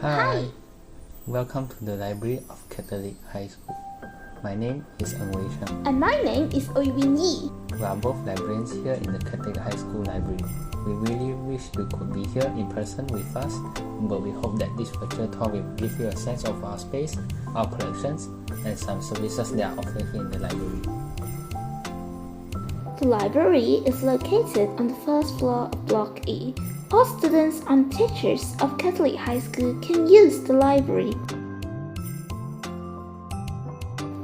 Hi! Welcome to the library of Catholic High School. My name is Ng Wei Sheng. And my name is Oiwin Yi. We are both librarians here in the Catholic High School library. We really wish you could be here in person with us, but we hope that this virtual tour will give you a sense of our space, our collections, and some services that are offered here in the library. The library is located on the first floor of Block E. All students and teachers of Catholic High School can use the library.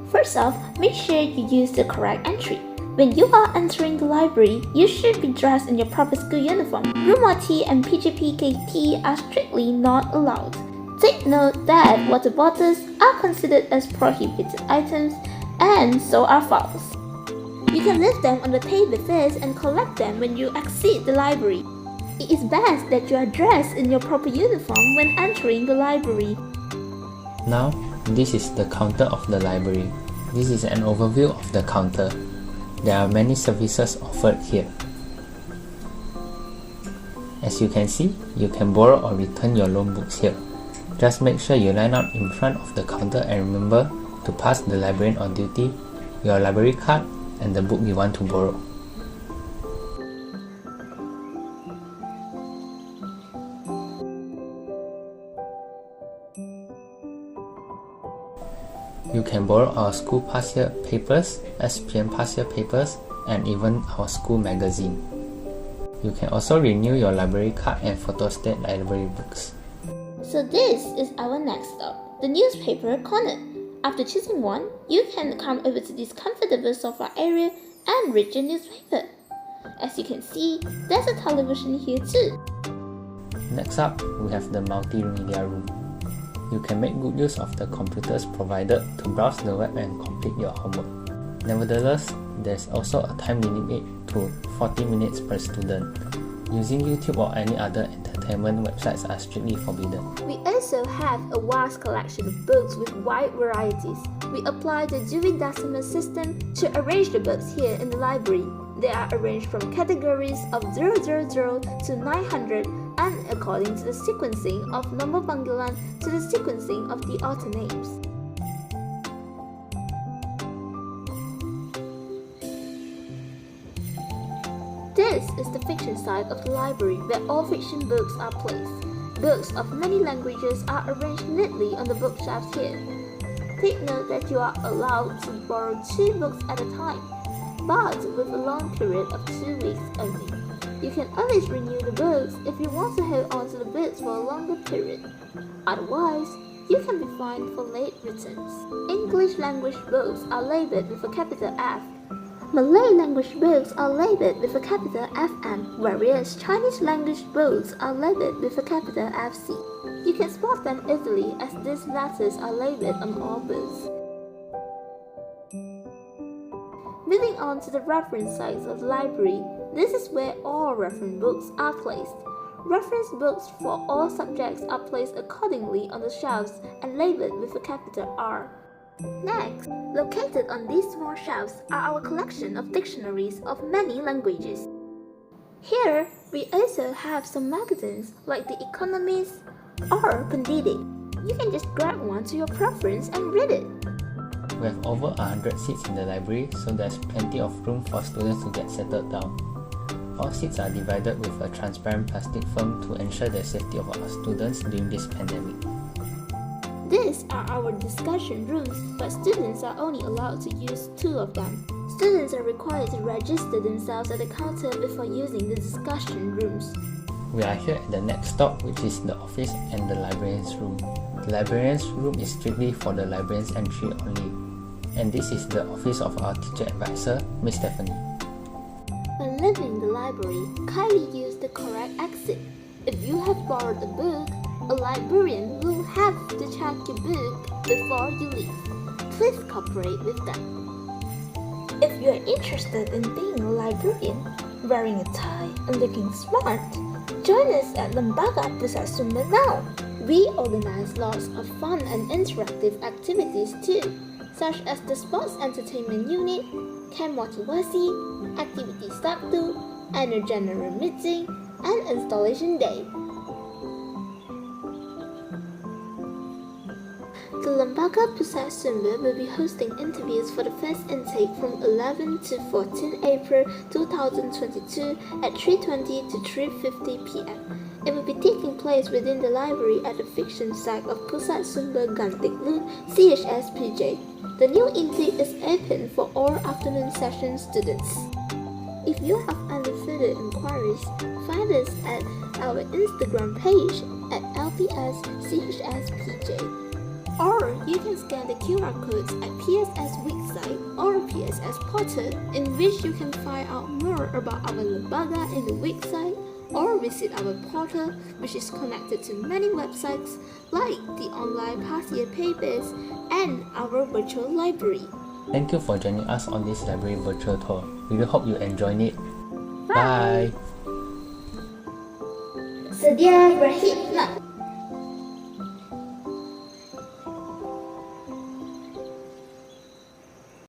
First off, make sure you use the correct entry. When you are entering the library, you should be dressed in your proper school uniform. Room RT and PGPKT are strictly not allowed. Take note that water bottles are considered as prohibited items, and so are files. You can leave them on the table first and collect them when you exit the library. It is best that you are dressed in your proper uniform when entering the library. Now, this is the counter of the library. This is an overview of the counter. There are many services offered here. As you can see, you can borrow or return your loan books here. Just make sure you line up in front of the counter and remember to pass the librarian on duty your library card and the book you want to borrow. You can borrow our school past year papers, SPM past year papers, and even our school magazine. You can also renew your library card and photostat library books. So this is our next stop, the newspaper corner. After choosing one, you can come over to this comfortable sofa area and read your newspaper. As you can see, there's a television here too. Next up, we have the Multimedia Room. You can make good use of the computers provided to browse the web and complete your homework. Nevertheless, there's also a time limit to 40 minutes per student. Using YouTube or any other entertainment websites are strictly forbidden. We also have a vast collection of books with wide varieties. We apply the Dewey Decimal System to arrange the books here in the library. They are arranged from categories of 000 to 900 and according to the sequencing of number panggilan to the sequencing of the author names. This is the fiction side of the library where all fiction books are placed. Books of many languages are arranged neatly on the bookshelves here. Take note that you are allowed to borrow 2 books at a time, but with a long period of 2 weeks only. You can always renew the books if you want to hold on to the books for a longer period. Otherwise, you can be fined for late returns. English language books are labeled with a capital F. Malay language books are labeled with a capital FM, whereas Chinese language books are labeled with a capital FC. You can spot them easily as these letters are labeled on all books. Moving on to the reference sides of the library, this is where all reference books are placed. Reference books for all subjects are placed accordingly on the shelves and labeled with a capital R. Next, located on these small shelves are our collection of dictionaries of many languages. Here, we also have some magazines like The Economist or Pendidik. You can just grab one to your preference and read it. We have over 100 seats in the library, so there's plenty of room for students to get settled down. All seats are divided with a transparent plastic film to ensure the safety of our students during this pandemic. These are our discussion rooms, but students are only allowed to use 2 of them. Students are required to register themselves at the counter before using the discussion rooms. We are here at the next stop, which is the office and the librarian's room. The librarian's room is strictly for the librarian's entry only. And this is the office of our teacher advisor, Miss Stephanie. When leaving the library, kindly use the correct exit. If you have borrowed a book, a librarian will have to check your book before you leave. Please cooperate with them. If you are interested in being a librarian, wearing a tie and looking smart, join us at Lembaga Pusat Sumber now. We organize lots of fun and interactive activities too, such as the Sports Entertainment Unit, Camp Motivasi, Activity Sabtu, Annual General Meeting, and Installation Day. The Lembaga Pusat Sumber will be hosting interviews for the first intake from 11 to 14 April 2022 at 3:20 to 3:50 p.m. It will be taking place within the library at the fiction site of Pusat Sumber Loon, CHSPJ. The new intake is open for all afternoon session students. If you have any further inquiries, find us at our Instagram page at LPSCHSPJ. Or you can scan the QR codes at PSS website or PSS portal, in which you can find out more about our Lembaga in the website, or visit our portal, which is connected to many websites like the online past year papers and our virtual library. Thank you for joining us on this library virtual tour. We really hope you enjoyed it. Bye. Sedia berkhidmat.